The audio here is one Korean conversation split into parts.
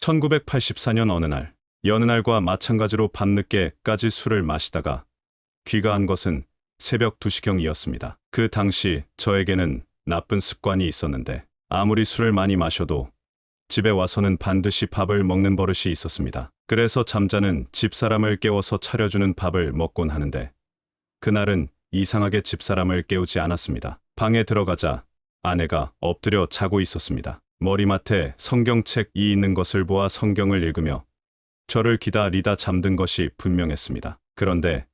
1984년 어느 날, 여느 날과 마찬가지로 밤늦게까지 술을 마시다가 귀가한 것은 새벽 2시경이었습니다. 그 당시 저에게는 나쁜 습관이 있었는데 아무리 술을 많이 마셔도 집에 와서는 반드시 밥을 먹는 버릇이 있었습니다. 그래서 잠자는 집사람을 깨워서 차려주는 밥을 먹곤 하는데 그날은 이상하게 집사람을 깨우지 않았습니다. 방에 들어가자 아내가 엎드려 자고 있었습니다. 머리맡에 성경책이 있는 것을 보아 성경을 읽으며 저를 기다리다 잠든 것이 분명했습니다. 그런데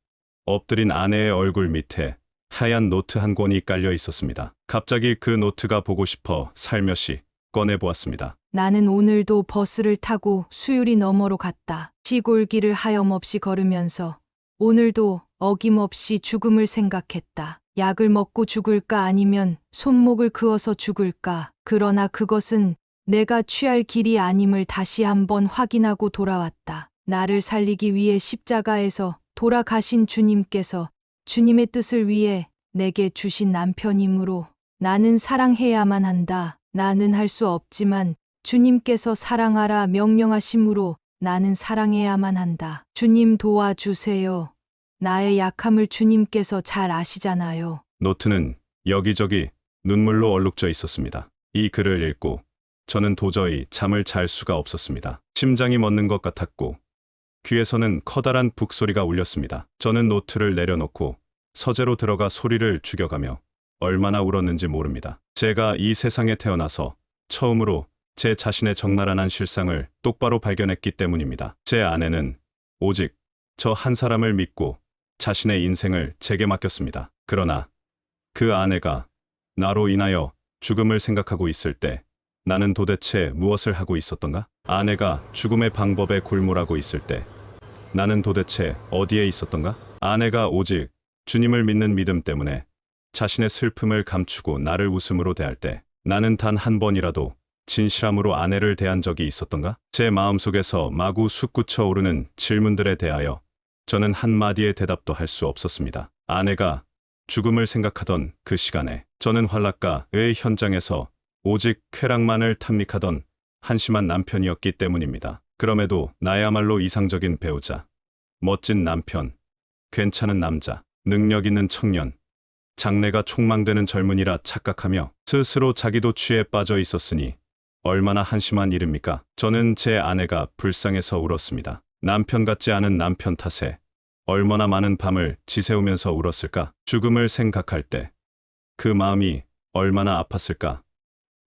엎드린 아내의 얼굴 밑에 하얀 노트 한 권이 깔려 있었습니다. 갑자기 그 노트가 보고 싶어 살며시 꺼내보았습니다. 나는 오늘도 버스를 타고 수유리 너머로 갔다. 시골길을 하염없이 걸으면서 오늘도 어김없이 죽음을 생각했다. 약을 먹고 죽을까 아니면 손목을 그어서 죽을까. 그러나 그것은 내가 취할 길이 아님을 다시 한번 확인하고 돌아왔다. 나를 살리기 위해 십자가에서 돌아가신 주님께서 주님의 뜻을 위해 내게 주신 남편이므로 나는 사랑해야만 한다. 나는 할 수 없지만 주님께서 사랑하라 명령하심으로 나는 사랑해야만 한다. 주님 도와주세요. 나의 약함을 주님께서 잘 아시잖아요. 노트는 여기저기 눈물로 얼룩져 있었습니다. 이 글을 읽고 저는 도저히 잠을 잘 수가 없었습니다. 심장이 멎는 것 같았고 귀에서는 커다란 북소리가 울렸습니다. 저는 노트를 내려놓고 서재로 들어가 소리를 죽여가며 얼마나 울었는지 모릅니다. 제가 이 세상에 태어나서 처음으로 제 자신의 적나라한 실상을 똑바로 발견했기 때문입니다. 제 아내는 오직 저 한 사람을 믿고 자신의 인생을 제게 맡겼습니다. 그러나 그 아내가 나로 인하여 죽음을 생각하고 있을 때 나는 도대체 무엇을 하고 있었던가? 아내가 죽음의 방법에 골몰하고 있을 때 나는 도대체 어디에 있었던가? 아내가 오직 주님을 믿는 믿음 때문에 자신의 슬픔을 감추고 나를 웃음으로 대할 때 나는 단 한 번이라도 진실함으로 아내를 대한 적이 있었던가? 제 마음속에서 마구 솟구쳐 오르는 질문들에 대하여 저는 한마디의 대답도 할 수 없었습니다. 아내가 죽음을 생각하던 그 시간에 저는 환락가의 현장에서 오직 쾌락만을 탐닉하던 한심한 남편이었기 때문입니다. 그럼에도 나야말로 이상적인 배우자, 멋진 남편, 괜찮은 남자, 능력 있는 청년, 장래가 촉망되는 젊은이라 착각하며 스스로 자기도 취에 빠져 있었으니 얼마나 한심한 일입니까? 저는 제 아내가 불쌍해서 울었습니다. 남편 같지 않은 남편 탓에 얼마나 많은 밤을 지새우면서 울었을까? 죽음을 생각할 때 그 마음이 얼마나 아팠을까?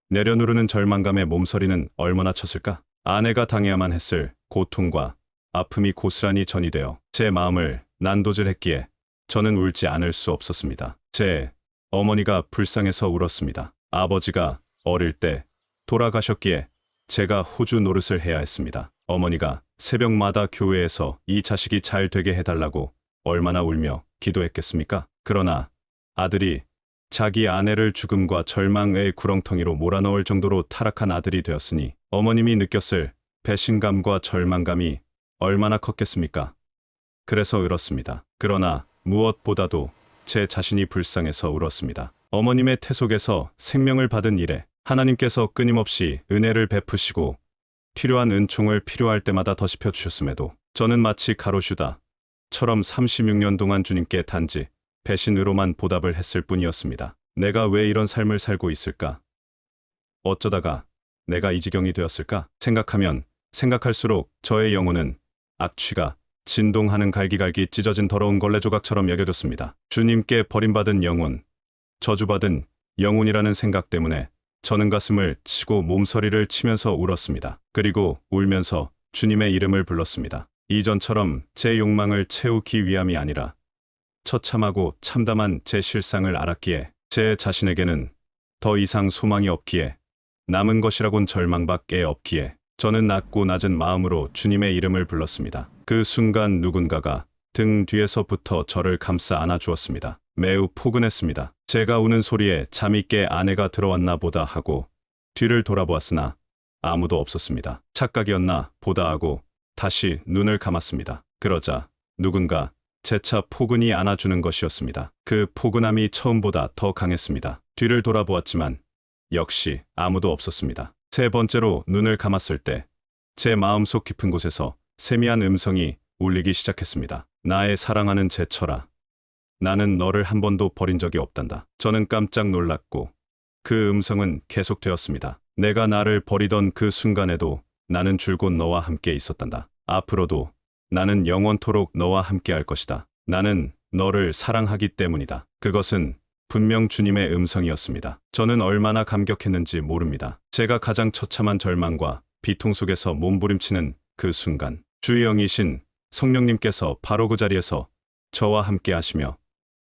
내려누르는 절망감에 몸서리는 얼마나 쳤을까? 아내가 당해야만 했을 고통과 아픔이 고스란히 전이되어 제 마음을 난도질했기에 저는 울지 않을 수 없었습니다. 제 어머니가 불쌍해서 울었습니다. 아버지가 어릴 때 돌아가셨기에 제가 호주 노릇을 해야 했습니다. 어머니가 새벽마다 교회에서 이 자식이 잘 되게 해달라고 얼마나 울며 기도했겠습니까? 그러나 아들이 자기 아내를 죽음과 절망의 구렁텅이로 몰아넣을 정도로 타락한 아들이 되었으니 어머님이 느꼈을 배신감과 절망감이 얼마나 컸겠습니까? 그래서 울었습니다. 그러나 무엇보다도 제 자신이 불쌍해서 울었습니다. 어머님의 태속에서 생명을 받은 이래 하나님께서 끊임없이 은혜를 베푸시고 필요한 은총을 필요할 때마다 더시펴 주셨음에도 저는 마치 가로슈다처럼 36년 동안 주님께 단지 배신으로만 보답을 했을 뿐이었습니다. 내가 왜 이런 삶을 살고 있을까? 어쩌다가 내가 이 지경이 되었을까? 생각하면 생각할수록 저의 영혼은 악취가 진동하는 갈기갈기 찢어진 더러운 걸레 조각처럼 여겨졌습니다. 주님께 버림받은 영혼, 저주받은 영혼이라는 생각 때문에 저는 가슴을 치고 몸서리를 치면서 울었습니다. 그리고 울면서 주님의 이름을 불렀습니다. 이전처럼 제 욕망을 채우기 위함이 아니라 처참하고 참담한 제 실상을 알았기에 제 자신에게는 더 이상 소망이 없기에 남은 것이라곤 절망밖에 없기에 저는 낮고 낮은 마음으로 주님의 이름을 불렀습니다. 그 순간 누군가가 등 뒤에서부터 저를 감싸 안아주었습니다. 매우 포근했습니다. 제가 우는 소리에 잠이 깨 아내가 들어왔나 보다 하고 뒤를 돌아보았으나 아무도 없었습니다. 착각이었나 보다 하고 다시 눈을 감았습니다. 그러자 누군가 재차 포근히 안아주는 것이었습니다. 그 포근함이 처음보다 더 강했습니다. 뒤를 돌아보았지만 역시 아무도 없었습니다. 세 번째로 눈을 감았을 때 제 마음속 깊은 곳에서 세미한 음성이 울리기 시작했습니다. 나의 사랑하는 제철아. 나는 너를 한 번도 버린 적이 없단다. 저는 깜짝 놀랐고 그 음성은 계속되었습니다. 내가 나를 버리던 그 순간에도 나는 줄곧 너와 함께 있었단다. 앞으로도 나는 영원토록 너와 함께 할 것이다. 나는 너를 사랑하기 때문이다. 그것은 분명 주님의 음성이었습니다. 저는 얼마나 감격했는지 모릅니다. 제가 가장 처참한 절망과 비통 속에서 몸부림치는 그 순간 주의 영이신 성령님께서 바로 그 자리에서 저와 함께 하시며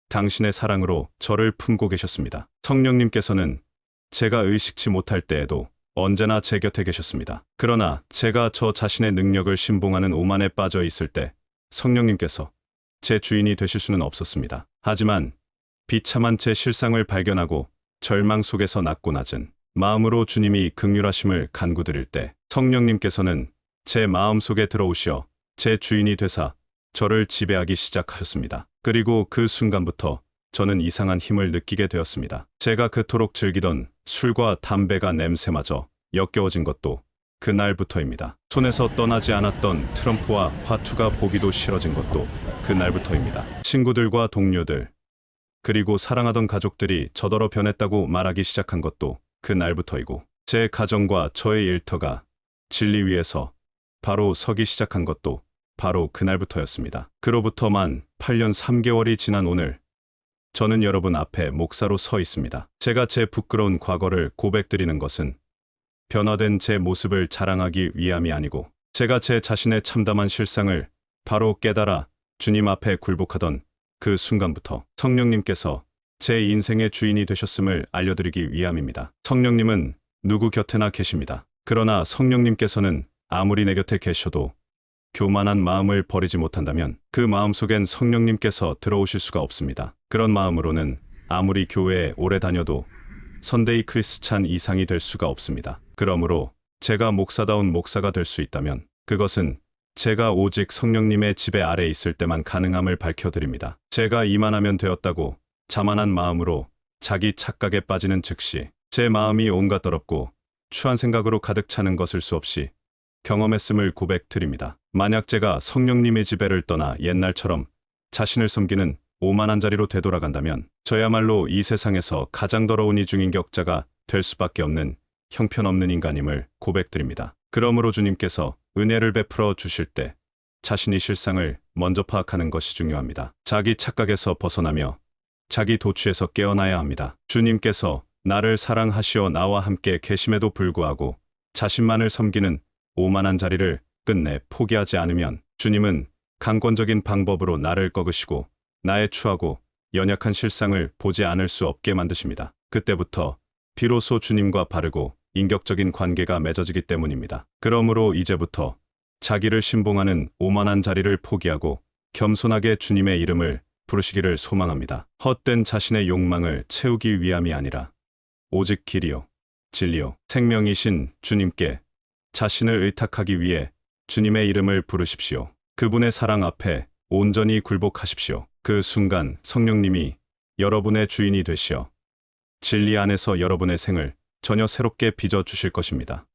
당신의 사랑으로 저를 품고 계셨습니다. 성령님께서는 제가 의식치 못할 때에도 언제나 제 곁에 계셨습니다. 그러나 제가 저 자신의 능력을 신봉하는 오만에 빠져 있을 때 성령님께서 제 주인이 되실 수는 없었습니다. 하지만 비참한 제 실상을 발견하고 절망 속에서 낮고 낮은 마음으로 주님이 긍휼하심을 간구드릴 때 성령님께서는 제 마음속에 들어오시어 제 주인이 되사 저를 지배하기 시작하셨습니다. 그리고 그 순간부터 저는 이상한 힘을 느끼게 되었습니다. 제가 그토록 즐기던 술과 담배가 냄새마저 역겨워진 것도 그날부터입니다. 손에서 떠나지 않았던 트럼프와 화투가 보기도 싫어진 것도 그날부터입니다. 친구들과 동료들, 그리고 사랑하던 가족들이 저더러 변했다고 말하기 시작한 것도 그날부터이고, 제 가정과 저의 일터가 진리 위에서 바로 서기 시작한 것도 바로 그날부터였습니다. 그로부터만 8년 3개월이 지난 오늘, 저는 여러분 앞에 목사로 서 있습니다. 제가 제 부끄러운 과거를 고백드리는 것은 변화된 제 모습을 자랑하기 위함이 아니고, 제가 제 자신의 참담한 실상을 바로 깨달아 주님 앞에 굴복하던 그 순간부터 성령님께서 제 인생의 주인이 되셨음을 알려드리기 위함입니다. 성령님은 누구 곁에나 계십니다. 그러나 성령님께서는 아무리 내 곁에 계셔도 교만한 마음을 버리지 못한다면 그 마음 속엔 성령님께서 들어오실 수가 없습니다. 그런 마음으로는 아무리 교회에 오래 다녀도 선데이 크리스찬 이상이 될 수가 없습니다. 그러므로 제가 목사다운 목사가 될 수 있다면 그것은 제가 오직 성령님의 지배 아래 있을 때만 가능함을 밝혀드립니다. 제가 이만하면 되었다고 자만한 마음으로 자기 착각에 빠지는 즉시 제 마음이 온갖 더럽고 추한 생각으로 가득 차는 것을 수없이 경험했음을 고백드립니다. 만약 제가 성령님의 지배를 떠나 옛날처럼 자신을 섬기는 오만한 자리로 되돌아간다면 저야말로 이 세상에서 가장 더러운 이중인격자가 될 수밖에 없는 형편없는 인간임을 고백드립니다. 그러므로 주님께서 은혜를 베풀어 주실 때 자신의 실상을 먼저 파악하는 것이 중요합니다. 자기 착각에서 벗어나며 자기 도취에서 깨어나야 합니다. 주님께서 나를 사랑하시어 나와 함께 계심에도 불구하고 자신만을 섬기는 오만한 자리를 끝내 포기하지 않으면 주님은 강권적인 방법으로 나를 꺾으시고 나의 추하고 연약한 실상을 보지 않을 수 없게 만드십니다. 그때부터 비로소 주님과 바르고 인격적인 관계가 맺어지기 때문입니다. 그러므로 이제부터 자기를 신봉하는 오만한 자리를 포기하고 겸손하게 주님의 이름을 부르시기를 소망합니다. 헛된 자신의 욕망을 채우기 위함이 아니라 오직 길이요 진리요 생명이신 주님께 자신을 의탁하기 위해 주님의 이름을 부르십시오. 그분의 사랑 앞에 온전히 굴복하십시오. 그 순간 성령님이 여러분의 주인이 되시어 진리 안에서 여러분의 생을 전혀 새롭게 빚어 주실 것입니다.